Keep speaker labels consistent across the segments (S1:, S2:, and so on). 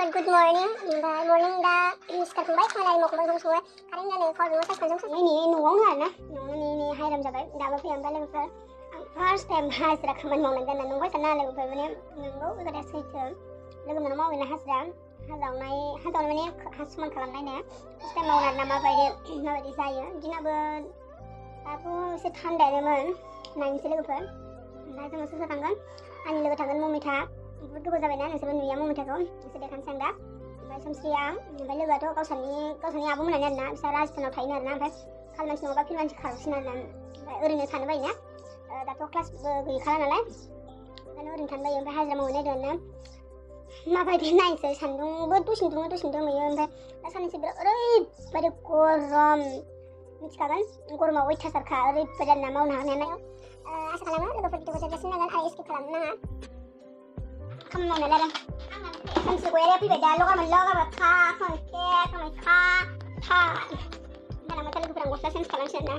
S1: good morning. Morning दा सिखारखांबाय खामानि मावखांबाय ओंखाम संबाय कारेन्ट जानाय कल सार्ज खालामजों नै न'आवनो आरोना न'आवनो हायराम जाबाय दाबो फैया ओमफ्राय लोगोफोर फार्स्ट टाइम हाजिरा खामानि मावनाय जाना नंबाय साना लोगोफोर माने नंगौ खोथाया सैथो लोगो मोनाव मावैना हाजिरावनाय माने समान खालामनायनो फार्स्ट टाइम मावनाय ना माबायदि जायो दिनाबो दाथ' एसे थान्दायानोमोन नायनोसै लोगोफोर ओमफ्राय जोङो सोर थांगोन आंनि लोगो थांगोन ममिता बहुत गोबाव जाबायना नोंसोरबो नुया ममिताखौ एसे देखानोसै आं दा ओमफ्राय सोमस्रिया ओमफ्राय लोगोआथ' गावसानि आब'मोनानो आरोना बिसोर राजस्थानाव थायो आरोना ओमफ्राय खाल मानसि नङाबा फिल मानसि खारसिन आरोना ओमफ्राय ओरैनो थानो बायोना दाथ' क्लासबो गैखाला नालाय ओंखायनो ओरैनो थानो बायो ओमफ्राय हाजिरा मावहैनाय दं माबायदि नायनोसै सान्दुंबो दसेनो दुङो दसेनो दोमैयो ओमफ्राय दा साननैसो बिराद ओरैबायदि गरम मिथिखागोन गरमा अयथासारखा ओरैबायदि आरोना मावनो हानायानो आसा खालामो लोगोफोर भिडिअखौ जोबजासिम नायगोन आरो स्किप खालामनो नाङा खामानि मावनाय आरो सानसे गैया फैबाय दा लगायबाय खा दाना लोगोफोरा गस्ला चेन्ज खालामसै आरोना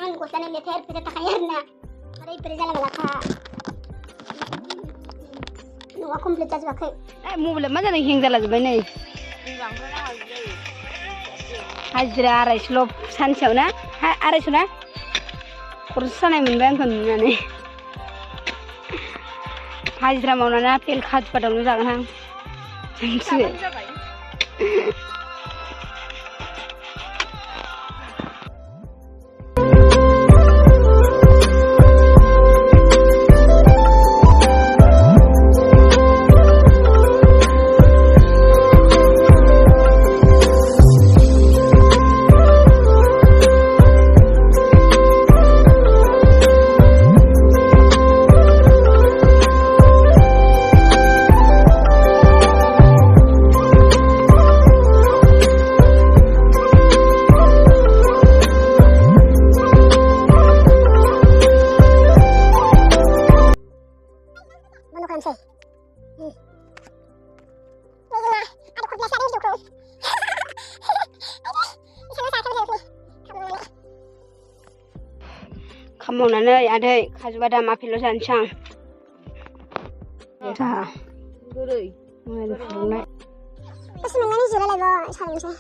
S1: आं गस्लानि लेथेर फेथेर थाखायो आरोना ओरैबायदि जाला मालाखा न'आ कमप्लिट जाजोबाखै
S2: मबाइला मा जादों हें जालाजोब्बाय नै हाजिरा 250 सानसेयाव ना 250 ना खरस जानाय मोनबाय आंखौ नुनानै हाजिरा मावनानै आपेल खाजुफादावनो जागोन आं मिथिबाय खामावनानै आदै खाजु बादाम आपेल जानोसै आं बोरै फुदुंनाय
S1: दसे मोननानै जिरायलायबो सारनोसै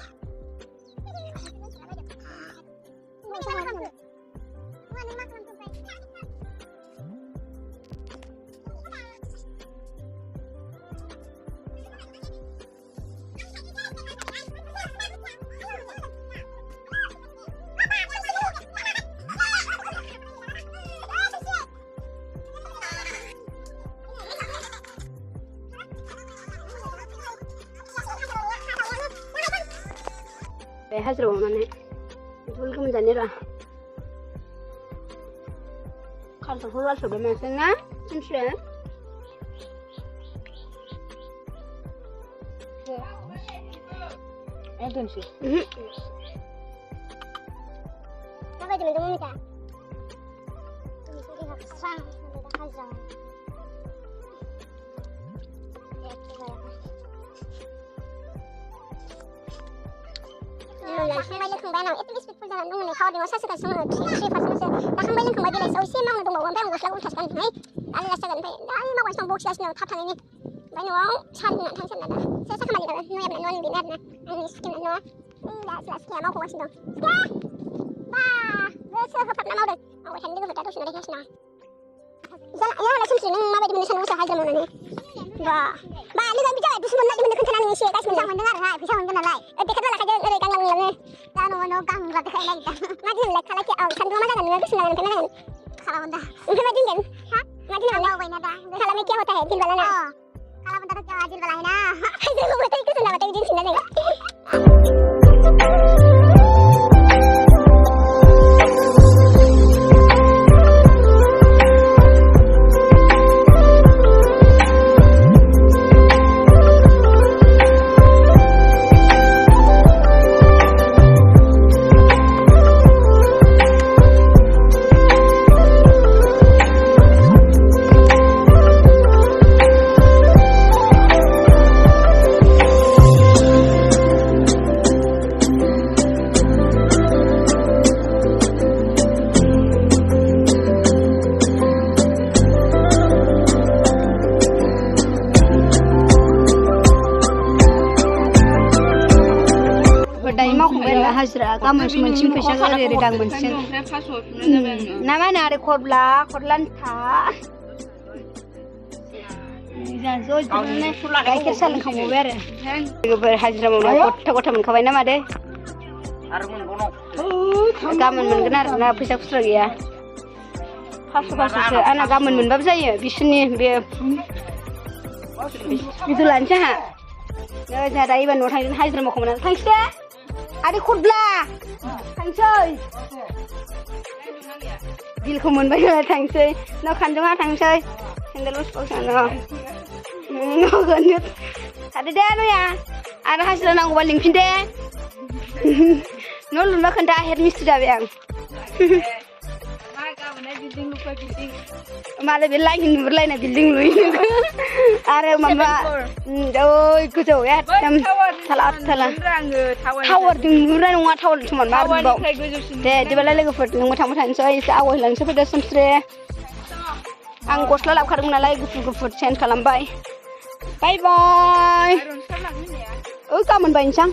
S2: हाजिरा मावनानै बेखौ मोनजानो र' खालफोरखौ वालसोबो मानसि ना मिथियो दोनसै
S1: माबायदि मोनदों ममिता स्रां हाजिरा जाखांबाय लोंखांबाय आंनाव एथ' स्पिडफुल जानानै दङ नै पावारदिङाव सार्ज होगासिनो दङ 3% जाखांबाय लोंखांबाय बेलासियाव एसे मावनो दंबावो ओमफ्राय आं गस्ला उल्थासो गानदोंहाय दा लास जागोन ओमफ्राय दा मावगासिनो दं बखिगासिनो थाब थाङैनि ओमफ्राय न'आव साहा लोंनानै थांसै आरोना दा सोर खामानि दाबो न'आबो बेनो आरोना आंनि सुखिना न'आ दा सुखिया मावफागासिनो दं बा गोसो होफाबना मावदों मावबाय थानो लोगोफोर दा दसेनो देखायगासिनो यालाय सोमस्रि नों माबायदि मोनो सानदुं गोसा हाजिरा मावनानै बा लोगो बिदि जाबाय दुसु मोननाय मोननो खोन्थाना नों एसे गासिबो मोजां मोनदों आरोहाय फैसा मोनगोन नालाय देखायना लाखादों ओरै गांलांनो दा न'आव गांग्रा देखायनो नागिरदों मा दिनलाय खालाखि सान्दुङा मा जागोन नोङो गुसु जागोन ओमफ्राय मा जागोन खालामोन दा ओमफ्राय मा दिनगोन हा मा दिन मावबायना दा खालामनाय क्या होता है दिल वाला ना खालामोन दा क्या दिल वाला है ना हाजिराखौ बोथाय गोसो जाबाथाय बिदि सिनना जों
S2: गाबोनसो मोनसिन फैसाखौ ओरै गां मोनसिन ना मा होनो आरो खरलान्था गाइखेर साहा लोंखांबावबाय आरो लोगोफोर हाजिरा मावनायाव गथा मोनखाबाय ना मादै गाबोन मोनगोन आरो ना फैसा खुस्रा गैया 500 आंना गाबोन मोनबाबो जायो बिसोरनि बे बिदि लानोसै आंहा जोंहा दा एबार न'आव थांगोन हाजिरा मावखांबाय थांसै दे आदै खरब्ला थांसै बिलखौ मोनबाय नालाय थांसै न' खानजोंहा थांसै सेन्देल उसुखौ थादो दे नया आरो हाजिरा नांगौबा लिंफिन दे न' लुनो खोन्था हेड मिस्ट्रि जाबाय आं मालाय बे लाइन नुहुरलायनाय बिल्डिं लुयो आरो माबा गोजौ एकदम थाला टावारजों नुहुरनाय नङा टावारजों समान मा रुबाव दे बिदिबालाय लोगोफोर नोंबो थांबाय थानोसै एसे आवगायलांनोसै फैदो सोमस्रे आं गस्ला लाबोखादोंमोन नालाय गुफुर चेन्ज खालामबाय बाय बाय गाबोन बायनोसै आं